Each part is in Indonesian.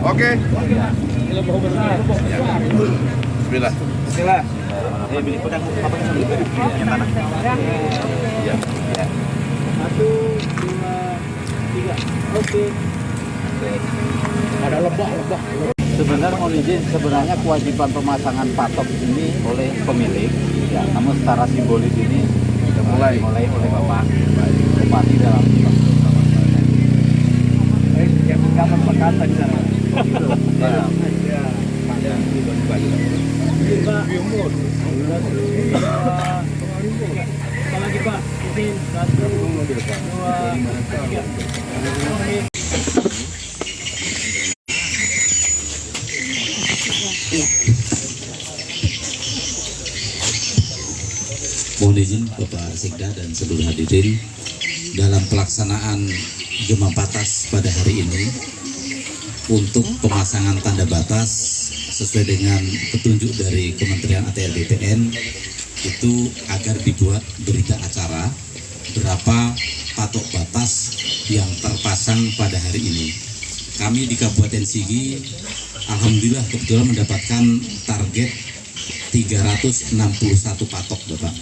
Oke. Bismillah. Bismillah. Beli pedang apa yang tanah. Ya. 1, 2, 3. Oke. Ada lebah. Sebenarnya mohon izin, sebenarnya kewajiban pemasangan patok ini oleh pemilik, ya, namun secara simbolis ini sudah mulai oleh Bapak Bupati dalam yang kapan berkata di sana. Lagi Pak, izin 1, 2, 3. Mohon izin Bapak Sekda dan seluruh hadirin, dalam pelaksanaan Gema Batas pada hari ini untuk pemasangan tanda batas sesuai dengan petunjuk dari Kementerian ATR BPN itu agar dibuat berita acara berapa patok batas yang terpasang pada hari ini. Kami di Kabupaten Sigi alhamdulillah kebetulan mendapatkan target 361 patok, Bapak.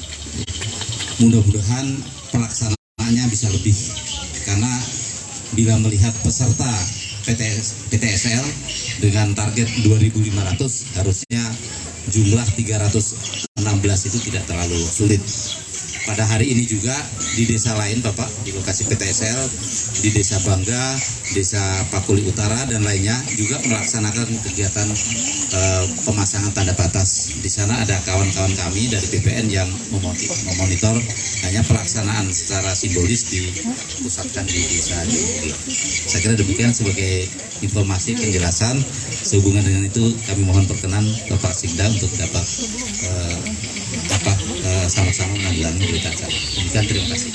Mudah-mudahan pelaksanaannya bisa lebih, karena bila melihat peserta PTSL dengan target 2.500 harusnya jumlah 316 itu tidak terlalu sulit. Pada hari ini juga di desa lain Bapak, di lokasi PTSL, di Desa Bangga, Desa Pakuli Utara dan lainnya juga melaksanakan kegiatan pemasangan tanda batas. Di sana ada kawan-kawan kami dari BPN yang memonitor hanya pelaksanaan secara simbolis dipusatkan di desa ini. Saya kira demikian sebagai informasi penjelasan. Sehubungan dengan itu kami mohon perkenan Bapak Sikda untuk dapat sama-sama menanggapi berita acara. Demikian, terima kasih.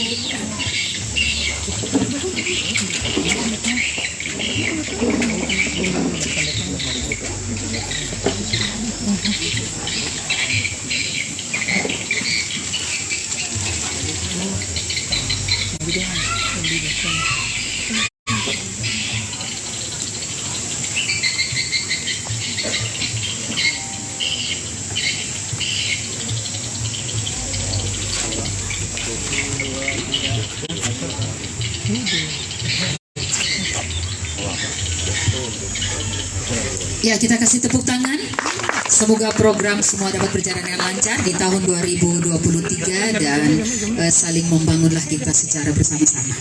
Ya, kita kasih tepuk tangan. Semoga program semua dapat berjalan dengan lancar di tahun 2023 dan saling membangunlah kita secara bersama-sama.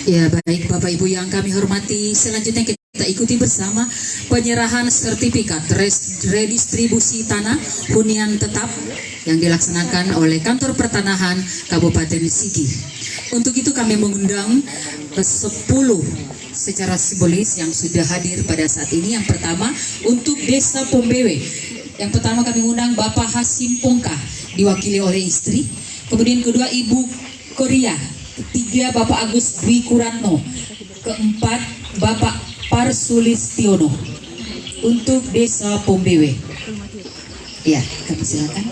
Ya, baik Bapak Ibu yang kami hormati, selanjutnya kita ikuti bersama penyerahan sertifikat redistribusi tanah hunian tetap yang dilaksanakan oleh Kantor Pertanahan Kabupaten Sigi. Untuk itu kami mengundang 10 secara simbolis yang sudah hadir pada saat ini. Yang pertama untuk Desa Pombewe. Yang pertama kami undang Bapak Hasim Pongka diwakili oleh istri. Kemudian kedua Ibu Korea. Ketiga Bapak Agus Dwi Kuratno. Keempat Bapak Parsulistiono. Untuk Desa Pombewe. Ya, kami silakan.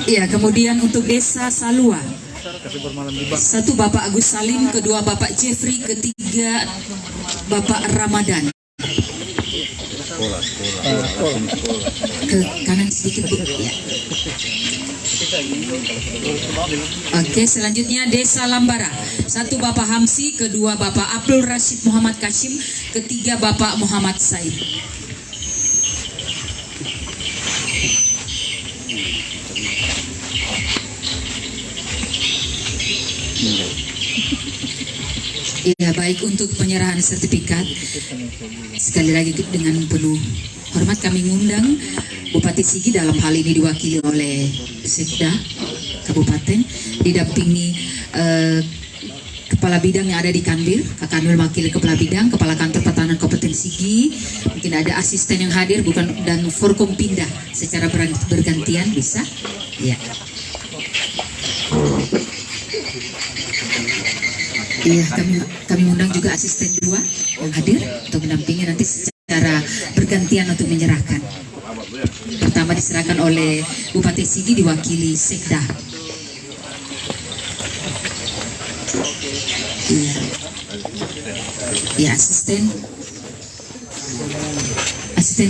Ya, kemudian untuk Desa Salua. Satu Bapak Agus Salim, kedua Bapak Jeffrey, ketiga Bapak Ramadan. Ke kanan sedikit Bu. Ya. Oke, selanjutnya Desa Lambara. Satu Bapak Hamsi, kedua Bapak Abdul Rashid Muhammad Kashim, ketiga Bapak Muhammad Said. Ya, baik, untuk penyerahan sertifikat sekali lagi dengan penuh hormat kami mengundang Bupati Sigi, dalam hal ini diwakili oleh Sekda Kabupaten, didampingi kepala bidang yang ada di Kanwil, Kak Kanwil mewakili kepala bidang, kepala kantor pertahanan Kabupaten Sigi, mungkin ada asisten yang hadir bukan, dan Forkompinda secara bergantian bisa, ya. Iya, kami undang juga asisten 2 yang hadir untuk mendampingi nanti secara bergantian untuk menyerahkan. Pertama diserahkan oleh Bupati Sigi diwakili Sekda. Iya. Ya, asisten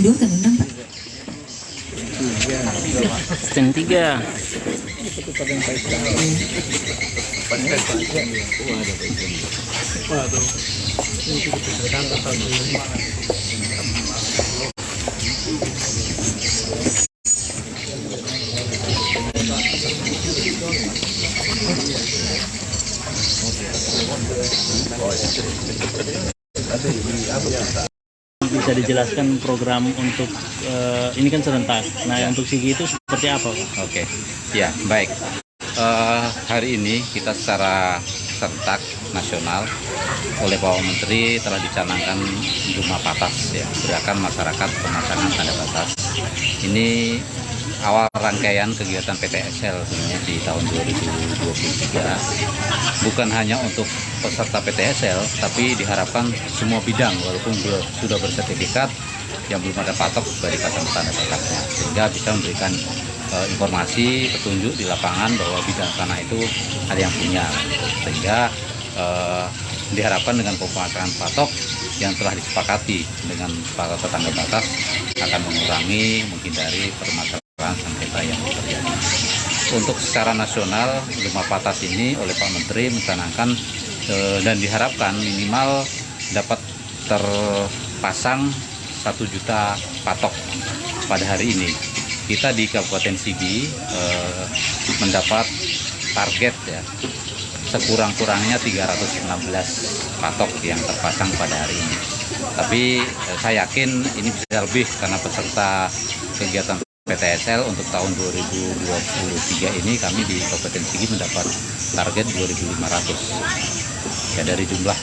2 kan undang, Pak? Asisten 3. Bisa dijelaskan program untuk ini kan serentak. Nah, untuk Sigi itu seperti apa, Pak? Oke, ya baik. Hari ini kita secara serentak nasional oleh Bapak Menteri telah dicanangkan Juma Patas, ya, gerakan masyarakat pemasangan tanda batas. Ini awal rangkaian kegiatan PTSL sebenarnya di tahun 2023. Bukan hanya untuk peserta PTSL, tapi diharapkan semua bidang walaupun sudah bersertifikat yang belum ada patok dari pasang tanda batasnya, sehingga bisa memberikan informasi, petunjuk di lapangan bahwa bidang tanah itu ada yang punya, sehingga diharapkan dengan pemasangan patok yang telah disepakati dengan para tetangga batas akan mengurangi, menghindari permasalahan sengketa yang terjadi. Untuk secara nasional, Juma Patas ini oleh Pak Menteri mencanangkan dan diharapkan minimal dapat terpasang 1 juta patok pada hari ini. Kita di Kabupaten Sigi mendapat target, ya, sekurang-kurangnya 316 patok yang terpasang pada hari ini. Tapi saya yakin ini bisa lebih karena peserta kegiatan PTSL untuk tahun 2023 ini kami di Kabupaten Sigi mendapat target 2.500. Ya, dari jumlah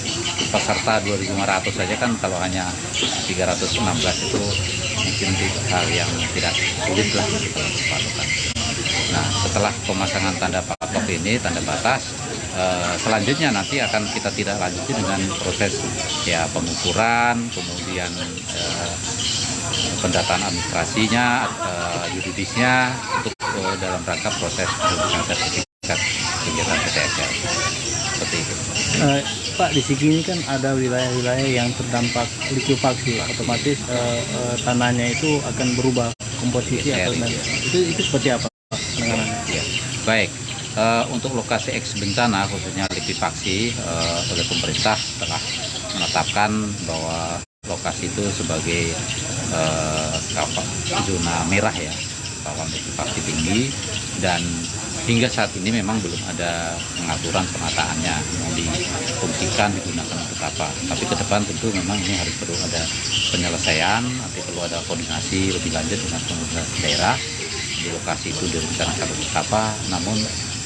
peserta 2.500 saja kan, kalau hanya 316 itu mungkin hal yang tidak sulit lah kalau patokan. Nah, setelah pemasangan tanda patok ini, tanda batas, selanjutnya nanti akan kita tidak lanjuti dengan proses, ya, pengukuran, kemudian pendataan administrasinya, yuridisnya untuk dalam rangka proses pendidikan sertifikat kegiatan PTSL. Seperti itu. Pak, di Sigi ini kan ada wilayah-wilayah yang terdampak likuifaksi, otomatis tanahnya itu akan berubah komposisi atau itu seperti apa penanganannya? Ya, baik. Untuk lokasi eks bencana khususnya likuifaksi, oleh pemerintah telah menetapkan bahwa lokasi itu sebagai zona merah, ya, rawan likuifaksi tinggi, dan hingga saat ini memang belum ada pengaturan penataannya mau difungsikan, digunakan untuk apa. Tapi ke depan tentu memang ini harus perlu ada penyelesaian, nanti perlu ada koordinasi lebih lanjut dengan pemerintah daerah di lokasi itu direncanakan untuk apa, namun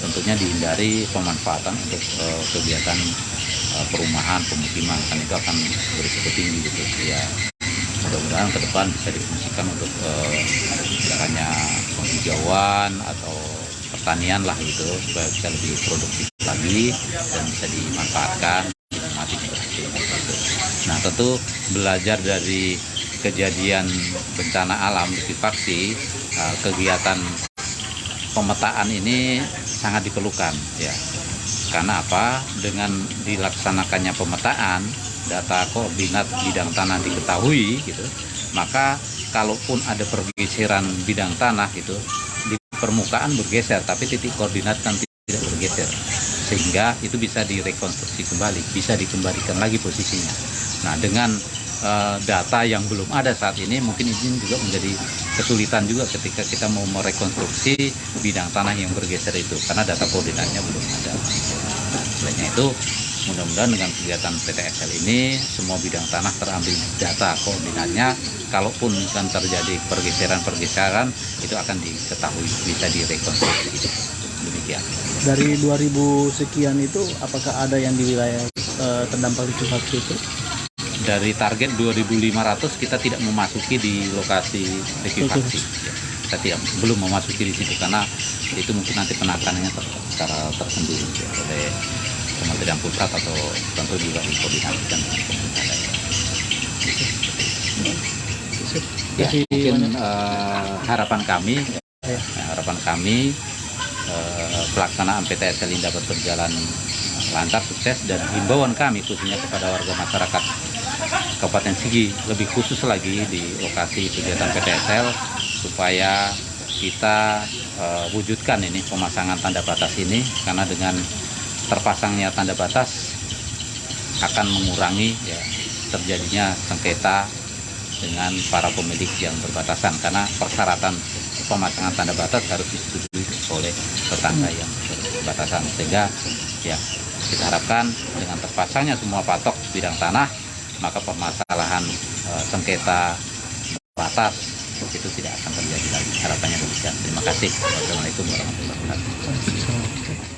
tentunya dihindari pemanfaatan untuk kegiatan perumahan, pemukiman, kan itu akan berisiko tinggi gitu, ya. Mudah-mudahan ke depan bisa difungsikan untuk misalnya penghijauan atau pertanian lah gitu, supaya bisa lebih produktif lagi dan bisa dimanfaatkan, dinikmati seperti itu. Nah, tentu belajar dari kejadian bencana alam likuifaksi, kegiatan pemetaan ini sangat diperlukan, ya. Karena apa? Dengan dilaksanakannya pemetaan, data koordinat bidang tanah diketahui gitu, maka kalaupun ada pergeseran bidang tanah gitu, di permukaan bergeser tapi titik koordinat kan tidak bergeser, sehingga itu bisa direkonstruksi kembali, bisa dikembalikan lagi posisinya. Nah, dengan data yang belum ada saat ini, mungkin ini juga menjadi kesulitan juga ketika kita mau merekonstruksi bidang tanah yang bergeser itu, karena data koordinatnya belum ada. Selainnya itu, mudah-mudahan dengan kegiatan PTSL ini semua bidang tanah terambil data koordinatnya, kalaupun kan terjadi pergeseran-pergeseran itu akan diketahui, bisa direkonstruksi. Demikian. Dari 2000 sekian itu, apakah ada yang di wilayah terdampak likuifaksi itu? Dari target 2.500 kita tidak memasuki di lokasi likuifaksi. Ya, kita belum memasuki di situ karena itu mungkin nanti penanganannya secara tersendiri ya, oleh Kementerian Pusat atau tentu juga dikoordinasikan dengan pemerintah daerah. Ya, mungkin harapan kami pelaksanaan PTSL ini dapat berjalan lancar, sukses, dan himbauan kami khususnya kepada warga masyarakat Kabupaten Sigi, lebih khusus lagi di lokasi kegiatan PTSL, supaya kita wujudkan ini pemasangan tanda batas ini, karena dengan terpasangnya tanda batas akan mengurangi ya, terjadinya sengketa dengan para pemilik yang berbatasan, karena persyaratan pemasangan tanda batas harus disetujui oleh tetangga yang berbatasan, sehingga ya kita harapkan dengan terpasangnya semua patok bidang tanah, maka permasalahan sengketa batas itu tidak akan terjadi lagi. Harapannya demikian. Terima kasih. Wassalamualaikum warahmatullahi wabarakatuh.